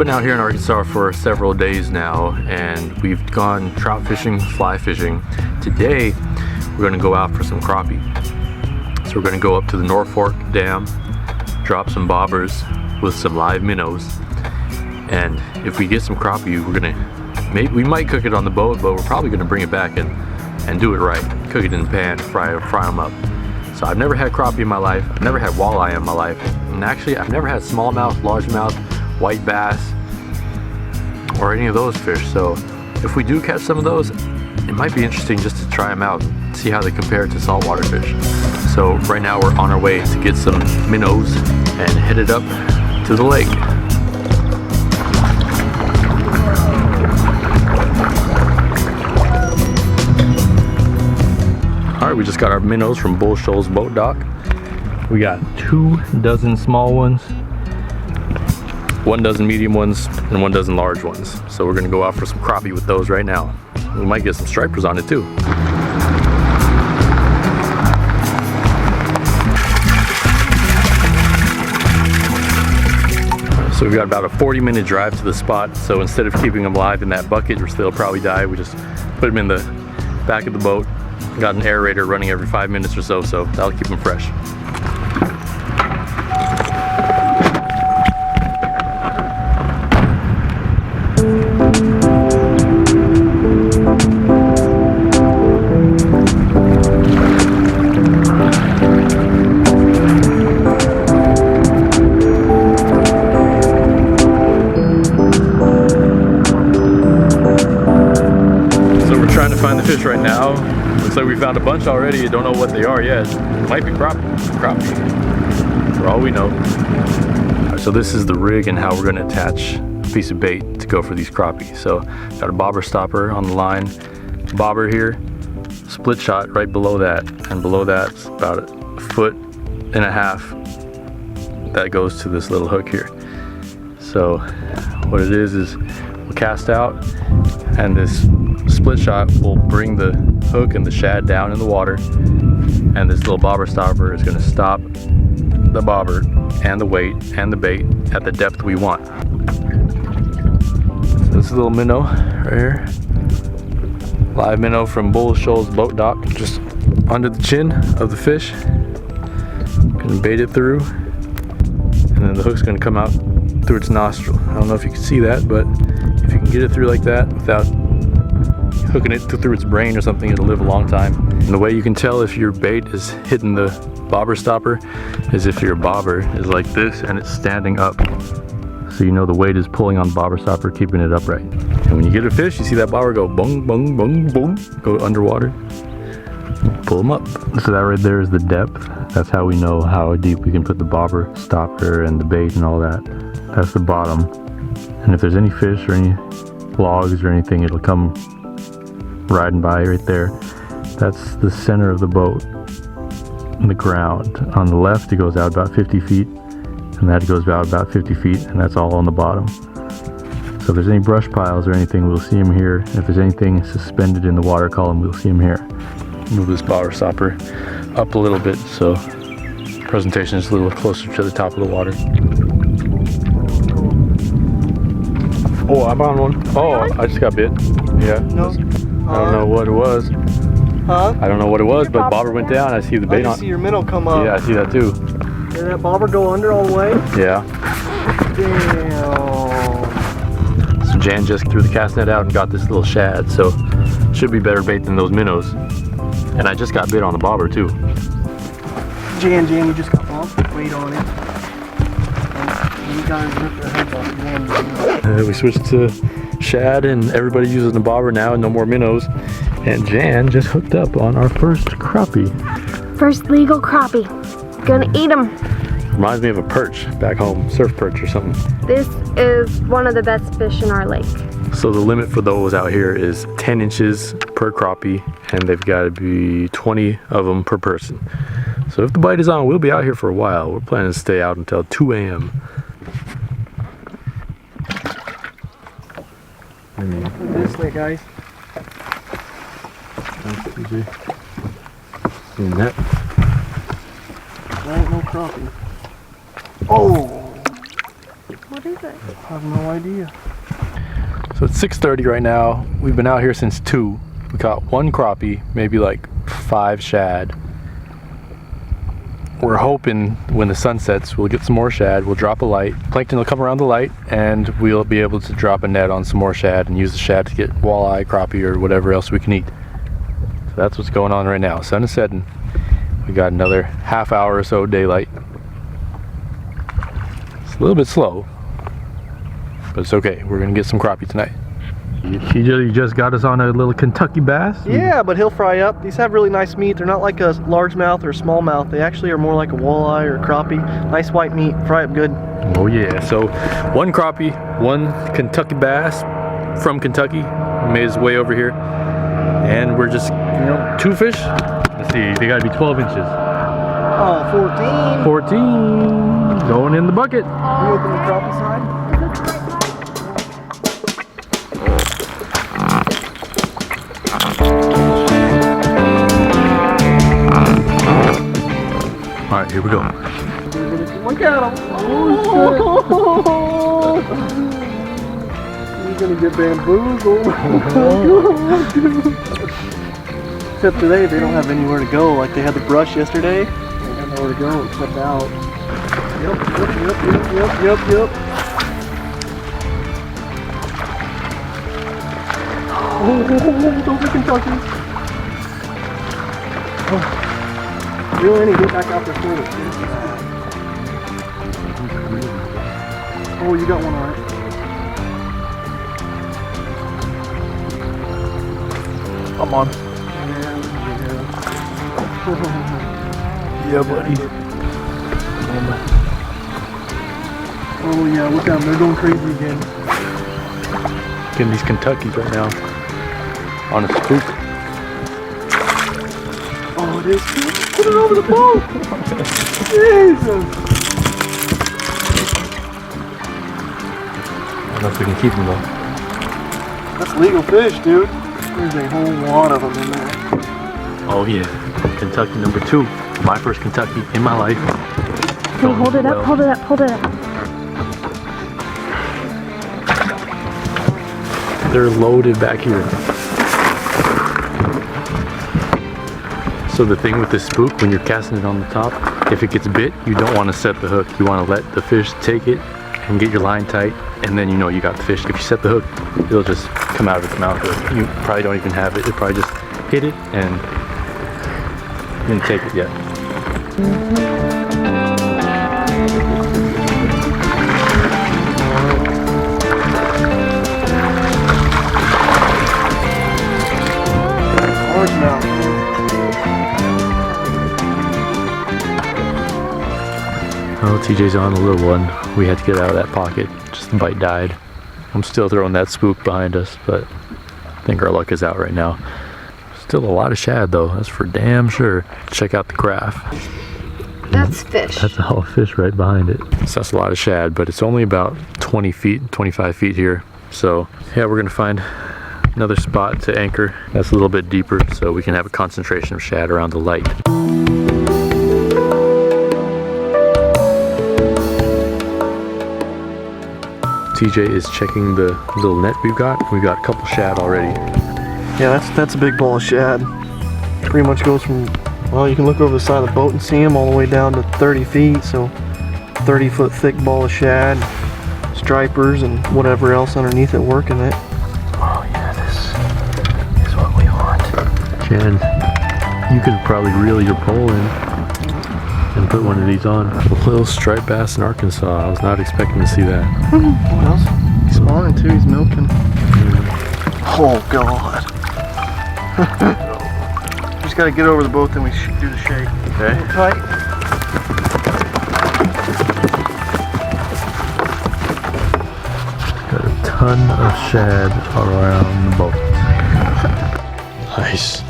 been out here in Arkansas for several days now, and we've gone trout fishing, fly fishing. Today, we're gonna go out for some crappie. So we're gonna go up to the North Fork Dam, drop some bobbers with some live minnows, and if we get some crappie, we might cook it on the boat, but we're probably gonna bring it back and do it right. Cook it in the pan, fry them up. So I've never had crappie in my life. I've never had walleye in my life. And actually, I've never had smallmouth, largemouth, white bass, or any of those fish. So if we do catch some of those, it might be interesting just to try them out, see how they compare to saltwater fish. So right now we're on our way to get some minnows and headed up to the lake. Alright, we just got our minnows from Shoals boat dock. We got 2 dozen small ones, 1 dozen medium ones, and 1 dozen large ones. So we're gonna go out for some crappie with those right now. We might get some stripers on it too. So we've got about a 40-minute drive to the spot. So instead of keeping them live in that bucket, which they'll probably die, we just put them in the back of the boat. Got an aerator running every 5 minutes or so, so that'll keep them fresh. So we're trying to find the fish right now. Looks like we found a bunch already. Don't know what they are yet. Might be crappie, for all we know. So this is the rig and how we're going to attach a piece of bait to go for these crappie. So got a bobber stopper on the line, bobber here, split shot right below that, and below that's about 1.5 feet that goes to this little hook here. So what it is we'll cast out, and this split shot will bring the hook and the shad down in the water, and this little bobber stopper is going to stop the bobber and the weight and the bait at the depth we want. So this is a little minnow right here, live minnow from Shoals boat dock, just under the chin of the fish. Gonna bait it through, and then the hook's going to come out through its nostril. I don't know if you can see that, but if you can get it through like that without hooking it through its brain or something, it'll live a long time. And the way you can tell if your bait is hitting the bobber stopper is if your bobber is like this and it's standing up. So you know the weight is pulling on the bobber stopper, keeping it upright. And when you get a fish, you see that bobber go bung, bung, bung, bung, go underwater. Pull them up. So that right there is the depth. That's how we know how deep we can put the bobber stopper and the bait and all that. That's the bottom. And if there's any fish or any logs or anything, it'll come riding by right there. That's the center of the boat, the ground. On the left, it goes out about 50 feet, and that goes out about 50 feet, and that's all on the bottom. So if there's any brush piles or anything, we'll see them here. If there's anything suspended in the water column, we'll see them here. Move this bobber stopper up a little bit so presentation is a little closer to the top of the water. Oh, I found one. Oh, I just got bit. Yeah. No. I don't know what it was. Huh? I don't know what it was, but bobber went down. I see the bait on. I see your minnow come up. Yeah, I see that too. Did that bobber go under all the way? Yeah. Damn. So Jan just threw the cast net out and got this little shad, so should be better bait than those minnows. And I just got bit on the bobber too. Jan, you just got off. Weight on it. And you guys ripped their heads off. We switched to shad, and everybody uses the bobber now, and no more minnows. And Jan just hooked up on our first crappie. First legal crappie. Gonna eat them. Reminds me of a perch back home, surf perch or something. This is one of the best fish in our lake. So the limit for those out here is 10 inches per crappie, and they've got to be 20 of them per person. So if the bite is on, we'll be out here for a while. We're planning to stay out until 2 a.m. This way, guys. In that. There ain't no crappie. Oh! What is it? I have no idea. So it's 6:30 right now. We've been out here since 2. We caught 1 crappie, maybe like 5 shad. We're hoping when the sun sets, we'll get some more shad. We'll drop a light. Plankton will come around the light, and we'll be able to drop a net on some more shad and use the shad to get walleye, crappie, or whatever else we can eat. So that's what's going on right now. Sun is setting. We got another half hour or so daylight. It's a little bit slow, but it's okay. We're gonna get some crappie tonight. He just got us on a little Kentucky bass. Yeah, but he'll fry up. These have really nice meat. They're not like a largemouth or smallmouth. They actually are more like a walleye or a crappie. Nice white meat. Fry up good. Oh yeah. So 1 crappie, 1 Kentucky bass from Kentucky made his way over here, and we're just 2 fish. Let's see. They gotta be 12 inches. Oh, 14. 14 going in the bucket. You open the crappie side? All right, here we go. Look at him. Oh, he's gonna get bamboozled. Except today, they don't have anywhere to go. Like they had the brush yesterday. They have nowhere to go except out. Yep. Oh, those are Kentucky. Oh. Reel in and get back out there for it. Oh, you got one all right. Come on. Yeah, buddy. Oh yeah, look at them. They're going crazy again. Getting these Kentuckys right now on a spook. Oh, it is. Put it over the boat. Jesus. I don't know if we can keep them though. That's legal fish, dude. There's a whole lot of them in there. Oh yeah, Kentucky number 2. My first Kentucky in my life. Hey, hold it up, hold it up, hold it up. They're loaded back here. So the thing with the spook, when you're casting it on the top, if it gets bit, you don't want to set the hook. You want to let the fish take it and get your line tight, and then you know you got the fish. If you set the hook, it'll just come out of its mouth. You probably don't even have it. It'll probably just hit it and you didn't take it yet. Largemouth. Oh, TJ's on a little one. We had to get out of that pocket. Just the bite died. I'm still throwing that spook behind us, but I think our luck is out right now. Still a lot of shad though, that's for damn sure. Check out the graph. That's fish. That's a whole fish right behind it. So that's a lot of shad, but it's only about 20 feet, 25 feet here. So yeah, we're gonna find another spot to anchor. That's a little bit deeper so we can have a concentration of shad around the light. TJ is checking the little net we've got. We've got a couple shad already. Yeah, that's a big ball of shad. Pretty much goes from, well, you can look over the side of the boat and see them all the way down to 30 feet. So 30-foot thick ball of shad, stripers, and whatever else underneath it working it. Oh yeah, this is what we want. Jen, you could probably reel your pole in and put one of these on. A little striped bass in Arkansas. I was not expecting to see that. What else? He's spawning too, he's milking. Oh God. Just gotta get over the boat, then we do the shake. Okay. Hold tight. Got a ton of shad around the boat. Nice.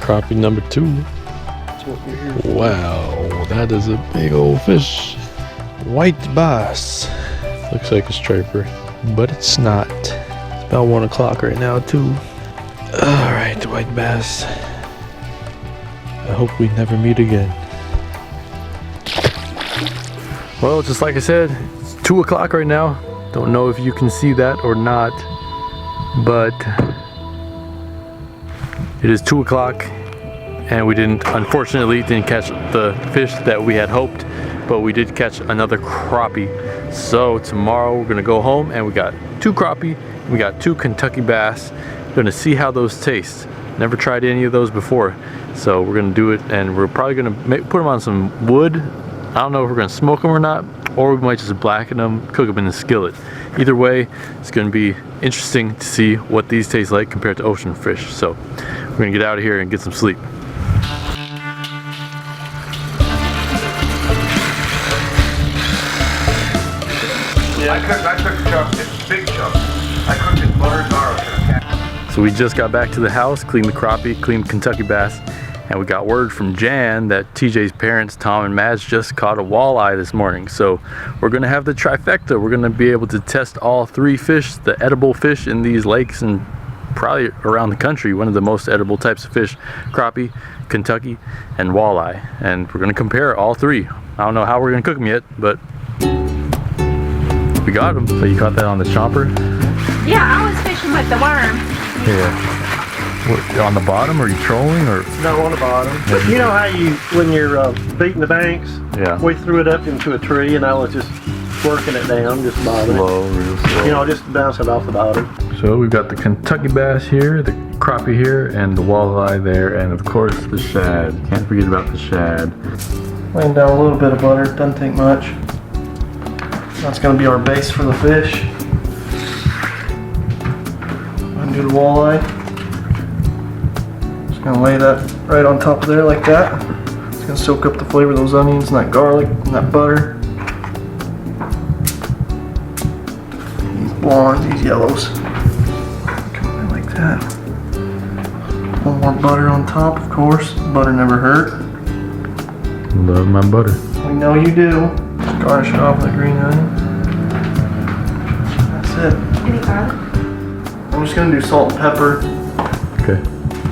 Crappie number 2. That's what we're here for. Wow, that is a big old fish. White bass. Looks like a striper, but it's not. It's about 1 o'clock right now too. Alright, white bass. I hope we never meet again. Well, just like I said, it's 2 o'clock right now. Don't know if you can see that or not, but it is 2 o'clock and we unfortunately didn't catch the fish that we had hoped, but we did catch another crappie. So tomorrow we're gonna go home and we got 2 crappie, we got 2 Kentucky bass. We're gonna see how those taste. Never tried any of those before, so we're gonna do it, and we're probably gonna put them on some wood. I don't know if we're gonna smoke them or not, or we might just blacken them, cook them in the skillet. Either way, it's gonna be interesting to see what these taste like compared to ocean fish. So we're gonna get out of here and get some sleep. I cooked chunks, it's big chunks. I cooked it butter and garlic. So we just got back to the house, cleaned the crappie, cleaned Kentucky bass, and we got word from Jan that TJ's parents, Tom and Madge, just caught a walleye this morning. So we're gonna have the trifecta. We're gonna be able to test all 3 fish, the edible fish in these lakes and probably around the country. One of the most edible types of fish: crappie, Kentucky, and walleye. And we're gonna compare all 3. I don't know how we're gonna cook them yet, but we got them. So you caught that on the chomper? Yeah, I was fishing with the worm. Yeah. What, on the bottom? Are you trolling or? No, on the bottom. But you know how when you're beating the banks? Yeah. We threw it up into a tree and I was just working it down, just bobbing Slow, real slow. it. Just bouncing it off the bottom. So we've got the Kentucky bass here, the crappie here, and the walleye there, and of course the shad. Can't forget about the shad. Laying down a little bit of butter, doesn't take much. That's going to be our base for the fish. Undo the walleye. Just going to lay that right on top of there like that. It's going to soak up the flavor of those onions and that garlic and that butter. These blondes, these yellows. Come in like that. One more butter on top, of course. Butter never hurt. Love my butter. We know you do. Garnish it off with a green onion. That's it. Any garlic? I'm just gonna do salt and pepper. Okay.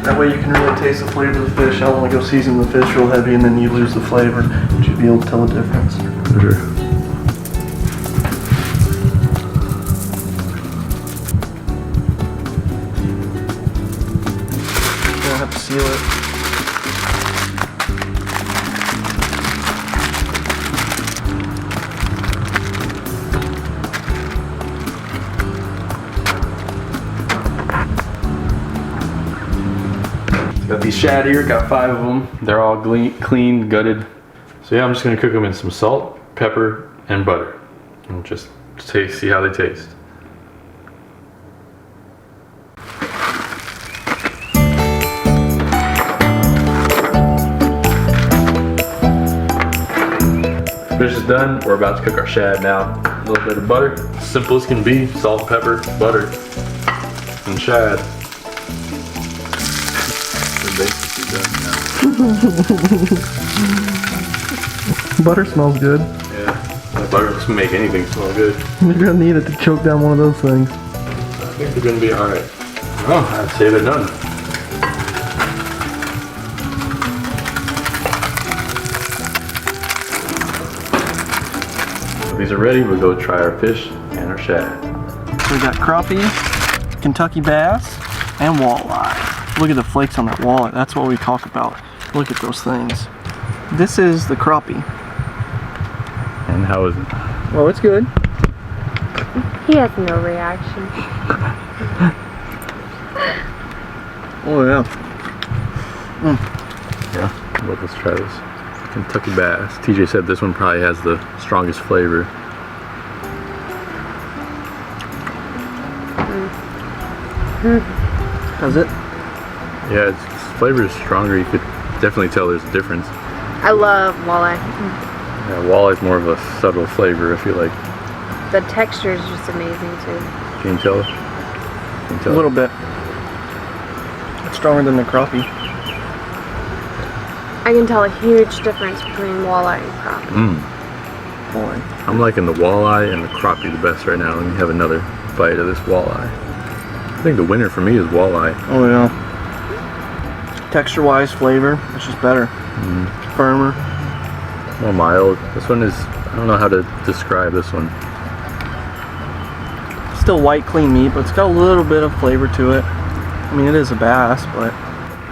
That way you can really taste the flavor of the fish. I don't want to go season the fish real heavy and then you lose the flavor. But you'll be able to tell the difference. For sure. You're gonna have to seal it. Got these shad here, got 5 of them. They're all clean, gutted. So yeah, I'm just gonna cook them in some salt, pepper, and butter. And just see how they taste. Fish is done. We're about to cook our shad now. A little bit of butter, simple as can be. Salt, pepper, butter, and shad. Butter smells good. Yeah, that butter doesn't make anything smell good. You're gonna need it to choke down one of those things. I think they're gonna be alright. Oh, I'd say they're done. So these are ready. We'll go try our fish and our shad. So we got crappie, Kentucky bass, and walleye. Look at the flakes on that walleye. That's what we talk about. Look at those things. This is the crappie. And how is it? Oh, it's good. He has no reaction. Oh yeah. Yeah, well, let's try this. Kentucky bass. TJ said this one probably has the strongest flavor. Does it? Yeah, its flavor is stronger. You could definitely tell there's a difference. I love walleye. Yeah, walleye's more of a subtle flavor, I feel like. The texture is just amazing too. Can you tell? Can you tell? A little bit. It's stronger than the crappie. I can tell a huge difference between walleye and crappie. Boy. I'm liking the walleye and the crappie the best right now. Let me have another bite of this walleye. I think the winner for me is walleye. Oh yeah. Texture-wise, flavor, it's just better. Firmer. More mild. This one is, I don't know how to describe this one. still white, clean meat, but it's got a little bit of flavor to it. I mean, it is a bass, but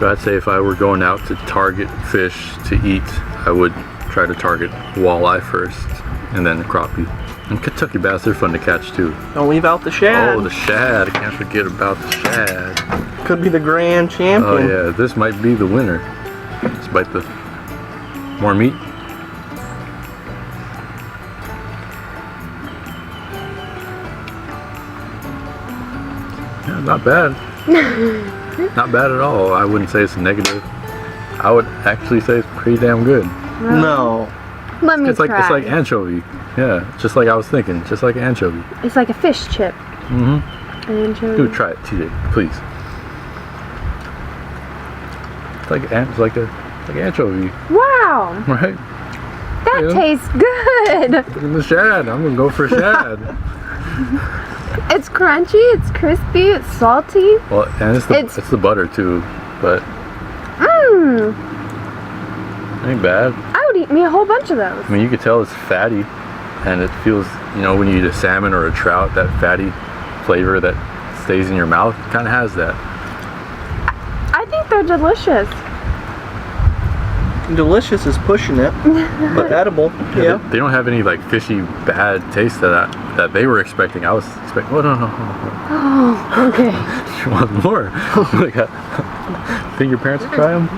I'd say if I were going out to target fish to eat, I would try to target walleye first, and then crappie. And Kentucky bass, they're fun to catch too. don't leave out the shad. Oh, the shad! I can't forget about the shad. Could be the grand champion. Oh yeah, this might be the winner. Despite the more meat. Yeah, not bad. Not bad at all. I wouldn't say it's a negative. I would actually say it's pretty damn good. No. Let me It's like try. anchovy. Yeah, just like I was thinking. Just like anchovy. It's like a fish chip. Mm-hmm. Anchovy. Dude, try it, TJ, please. It's like anchovy, Wow, right? that Yeah. tastes good. Look at the shad. I'm gonna go for shad. It's crunchy, it's crispy, it's salty. Well, and it's It's- the butter too, but Mmm. ain't bad. I would eat me a whole bunch of those. I mean, you could tell it's fatty, and it feels, you know, when you eat a salmon or a trout, that fatty flavor that stays in your mouth kind of has that. I think they're delicious. Delicious is pushing it, but edible. Yeah. They don't have any like fishy bad taste that they were expecting. I was expecting. Oh no. Oh, okay. She wants more. Like, think your parents would try them?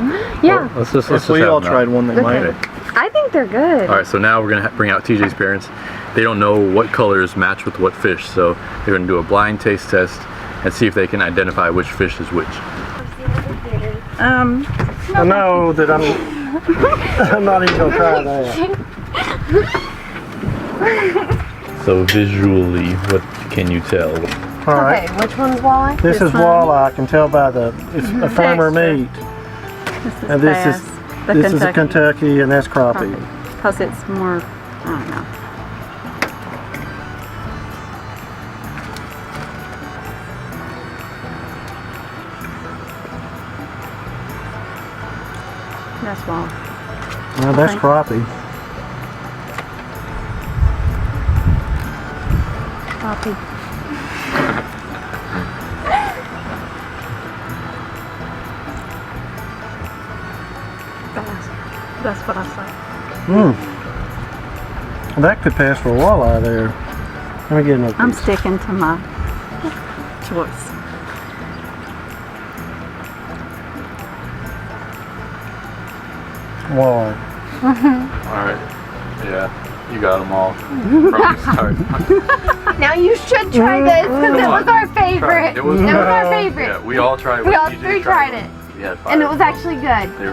Yeah. Well, let's just If we have all them tried now. one, they Okay. might. I think they're good. All right, so now we're gonna bring out TJ's parents. They don't know what colors match with what fish, so they're gonna do a blind taste test and see if they can identify which fish is which. I know that I'm not even gonna try that. So visually, what can you tell? All right. Okay, which one's walleye? This is walleye. I can tell by it's a firmer meat. And this is Kentucky, and that's crappie. Because it's more, I don't know. That's wall. Now that's Okay. crappie. Crappie. That's what I say. That could pass for a walleye there. Let me get another I'm piece. sticking to my choice. Walleye. All right. Yeah, you got them all from the start. Now you should try this because it was our favorite. It was our favorite. Yeah, we all tried. We what all TJ three tried it. We had And it five. was actually good. They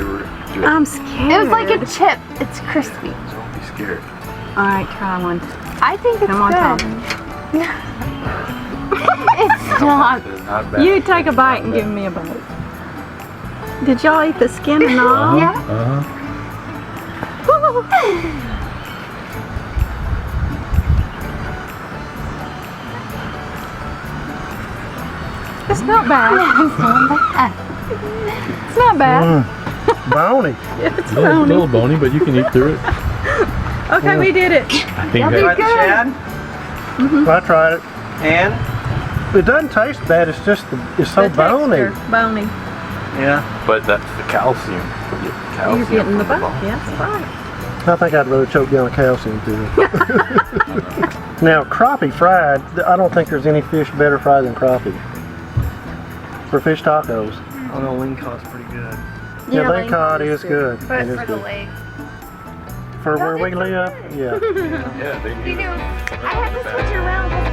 were good. I'm scared. It was like a chip. It's crispy. Don't be scared. All right, try one. I think it's Come on, good. Tom. It's not. It's not bad. You take a bite and give me a bite. Did y'all eat the skin and all? Yeah. It's not bad. It's not bad. Bony. It's A bony. little bony, but you can eat through it. Okay, we did it. I think That'd be that, good. Shad? I tried it. And? It doesn't taste bad. It's just it's so The bony. texture, Bony. Yeah. but that's the calcium. You get calcium You're getting the from bone. bone. Yes, right. I think I'd rather choke down a calcium too. Now crappie fried, I don't think there's any fish better fried than crappie. For fish tacos. Oh no, lean cod's pretty good. Yeah, lean cod is good. But It is for the good. leg. For where we live, yeah. Yeah, they do. I had to switch it around because